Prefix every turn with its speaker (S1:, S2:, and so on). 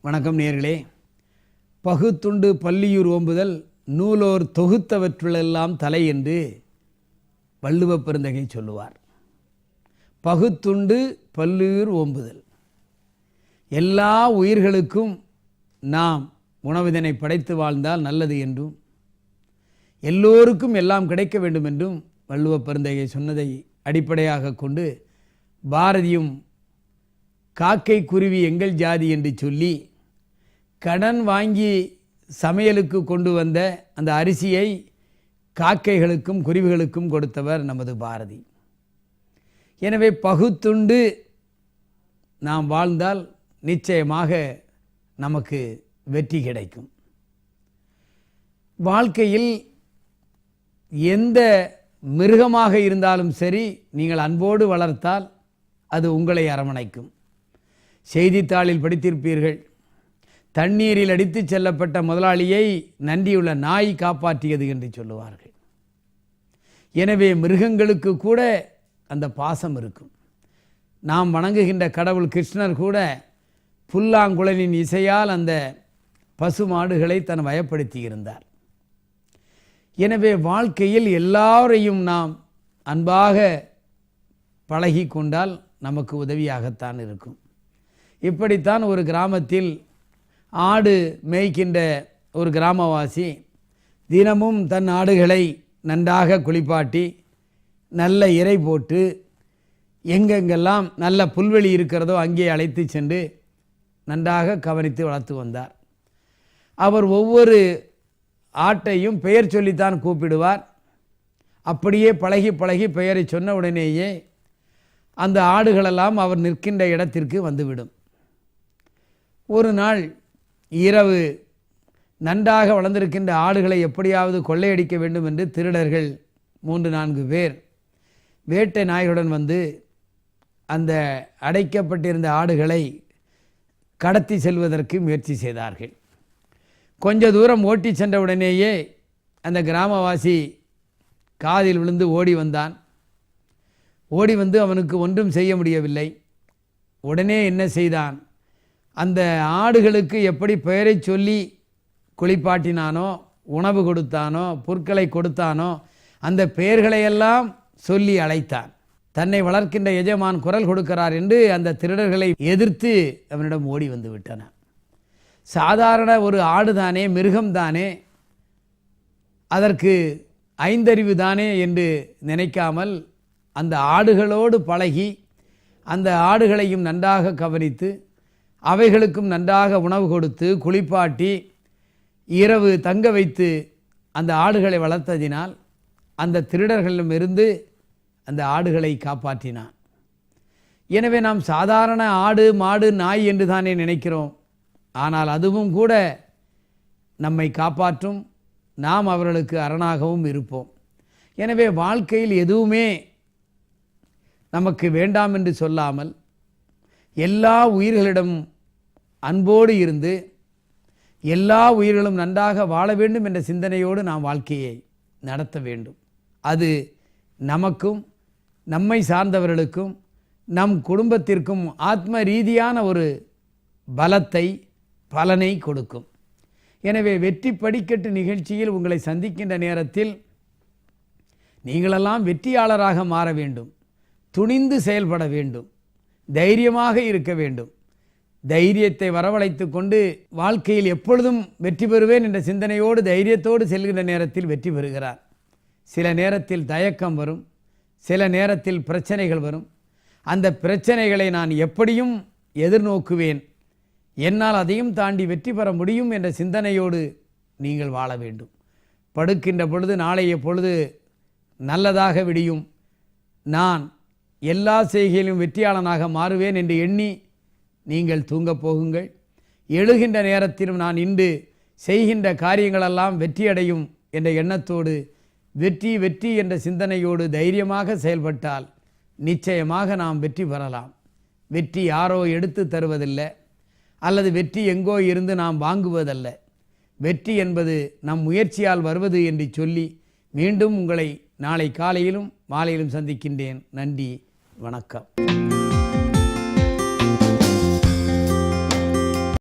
S1: வணக்கம் நேயர்களே. பகுத்துண்டு பல்லியூர் ஓம்புதல் நூலோர் தொகுத்தவற்றுளெல்லாம் தலை என்று வள்ளுவப் பெருந்தகை சொல்லுவார். பகுத்துண்டு பல்லியூர் ஓம்புதல், எல்லா உயிர்களுக்கும் நாம் உணவிதனை படைத்து வாழ்ந்தால் நல்லது என்றும் எல்லோருக்கும் எல்லாம் கிடைக்க வேண்டும் என்றும் வள்ளுவப் பெருந்தகை சொன்னதை அடிப்படையாக கொண்டு பாரதியும் காக்கை குருவி எங்கள் ஜாதி என்று சொல்லி கடன் வாங்கி சமையலுக்கு கொண்டு வந்த அந்த அரிசியை காக்கைகளுக்கும் குருவிகளுக்கும் கொடுத்தவர் நமது பாரதி. எனவே பகுத்துண்டு நாம் வாழ்ந்தால் நிச்சயமாக நமக்கு வெற்றி கிடைக்கும். வாழ்க்கையில் எந்த மிருகமாக இருந்தாலும் சரி, நீங்கள் அன்போடு வளர்த்தால் அது உங்களை அரவணைக்கும். செய்தித்தாளில் படித்திருப்பீர்கள், தண்ணீரில் அடித்து செல்லப்பட்ட முதலாளியை நன்றியுள்ள நாய் காப்பாற்றியது என்று சொல்லுவார்கள். எனவே மிருகங்களுக்கு கூட அந்த பாசம் இருக்கும். நாம் வணங்குகின்ற கடவுள் கிருஷ்ணர் கூட புல்லாங்குழலின் இசையால் அந்த பசுமாடுகளை தன் வயப்படுத்தி இருந்தார். எனவே வாழ்க்கையில் எல்லாரையும் நாம் அன்பாக பழகி கொண்டால் நமக்கு உதவியாகத்தான் இருக்கும். இப்படித்தான் ஒரு கிராமத்தில் ஆடு மேய்க்கின்ற ஒரு கிராமவாசி தினமும் தன் ஆடுகளை நன்றாக குளிப்பாட்டி நல்ல இறை போட்டு எங்கெங்கெல்லாம் நல்ல புல்வெளி இருக்கிறதோ அங்கே அழைத்து சென்று நன்றாக கவனித்து வளர்த்து வந்தார். அவர் ஒவ்வொரு ஆட்டையும் பெயர் சொல்லித்தான் கூப்பிடுவார். அப்படியே பழகி பழகி பெயரை சொன்ன உடனேயே அந்த ஆடுகளெல்லாம் அவர் நிற்கின்ற இடத்திற்கு வந்துவிடும். ஒரு நாள் இரவு நன்றாக வளர்ந்திருக்கின்ற ஆடுகளை எப்படியாவது கொள்ளையடிக்க வேண்டும் என்று திருடர்கள் 3-4 பேர் வேட்டை நாய்களுடன் வந்து அந்த அடைக்கப்பட்டிருந்த ஆடுகளை கடத்தி செல்வதற்கு முயற்சி செய்தார்கள். கொஞ்ச தூரம் ஓட்டி சென்ற உடனேயே அந்த கிராமவாசி காதில் விழுந்து ஓடி வந்தான். ஓடி வந்து அவனுக்கு ஒன்றும் செய்ய முடியவில்லை. உடனே என்ன செய்தான், அந்த ஆடுகளுக்கு எப்படி பெயரை சொல்லி குளிப்பாட்டினானோ, உணவு கொடுத்தானோ, புற்களை கொடுத்தானோ, அந்த பெயர்களையெல்லாம் சொல்லி அழைத்தான். தன்னை வளர்க்கின்ற எஜமான் குரல் கொடுக்கிறார் என்று அந்த திருடர்களை எதிர்த்து அவனிடம் ஓடி வந்து விட்டன. சாதாரண ஒரு ஆடுதானே, மிருகம்தானே, அதற்கு ஐந்தறிவு தானே என்று நினைக்காமல் அந்த ஆடுகளோடு பழகி அந்த ஆடுகளையும் நன்றாக கவனித்து அவைகளுக்கும் நன்றாக உணவு கொடுத்து குளிப்பாட்டி இரவு தங்க வைத்து அந்த ஆடுகளை வளர்த்ததினால் அந்த திருடர்களிடமிருந்து அந்த ஆடுகளை காப்பாற்றினான். எனவே நாம் சாதாரண ஆடு மாடு நாய் என்று தானே நினைக்கிறோம். ஆனால் அதுவும் கூட நம்மை காப்பாற்றும், நாம் அவர்களுக்கு அரணாகவும் இருப்போம். எனவே வாழ்க்கையில் எதுவுமே நமக்கு வேண்டாம் என்று சொல்லாமல் எல்லா உயிர்களிடம் அன்போடு இருந்து எல்லா உயிர்களும் நன்றாக வாழ வேண்டும் என்ற சிந்தனையோடு நாம் வாழ்க்கையை நடத்த வேண்டும். அது நமக்கும் நம்மை சார்ந்தவர்களுக்கும் நம் குடும்பத்திற்கும் ஆத்ம ரீதியான ஒரு பலத்தை பலனை கொடுக்கும். எனவே வெற்றி படிக்கட்டு நிகழ்ச்சியில் உங்களை சந்திக்கின்ற நேரத்தில் நீங்களெல்லாம் வெற்றியாளராக மாற வேண்டும், துணிந்து செயல்பட வேண்டும், தைரியமாக இருக்க வேண்டும். தைரியத்தை வரவழைத்து கொண்டு வாழ்க்கையில் எப்பொழுதும் வெற்றி பெறுவேன் என்ற சிந்தனையோடு தைரியத்தோடு செல்கின்ற நேரத்தில் வெற்றி பெறுகிறார். சில நேரத்தில் தயக்கம் வரும், சில நேரத்தில் பிரச்சனைகள் வரும். அந்த பிரச்சனைகளை நான் எப்படியும் எதிர்நோக்குவேன், என்னால் அதையும் தாண்டி வெற்றி பெற முடியும் என்ற சிந்தனையோடு நீங்கள் வாழ வேண்டும். படுக்கின்ற பொழுது நாளைய பொழுது நல்லதாக விடியும், நான் எல்லா செய்கையிலும் வெற்றியாளனாக மாறுவேன் என்று எண்ணி நீங்கள் தூங்கப் போகுங்கள். எழுகின்ற நேரத்திலும் நான் இன்று செய்கின்ற காரியங்களெல்லாம் வெற்றியடையும் என்ற எண்ணத்தோடு வெற்றி வெற்றி என்ற சிந்தனையோடு தைரியமாக செயல்பட்டால் நிச்சயமாக நாம் வெற்றி பெறலாம். வெற்றி யாரோ எடுத்து தருவதில்லை, அல்லது வெற்றி எங்கோ இருந்து நாம் வாங்குவதல்ல. வெற்றி என்பது நம் முயற்சியால் வருவது என்று சொல்லி மீண்டும் உங்களை நாளை காலையிலும் மாலையிலும் சந்திக்கின்றேன். நன்றி, வணக்கம்.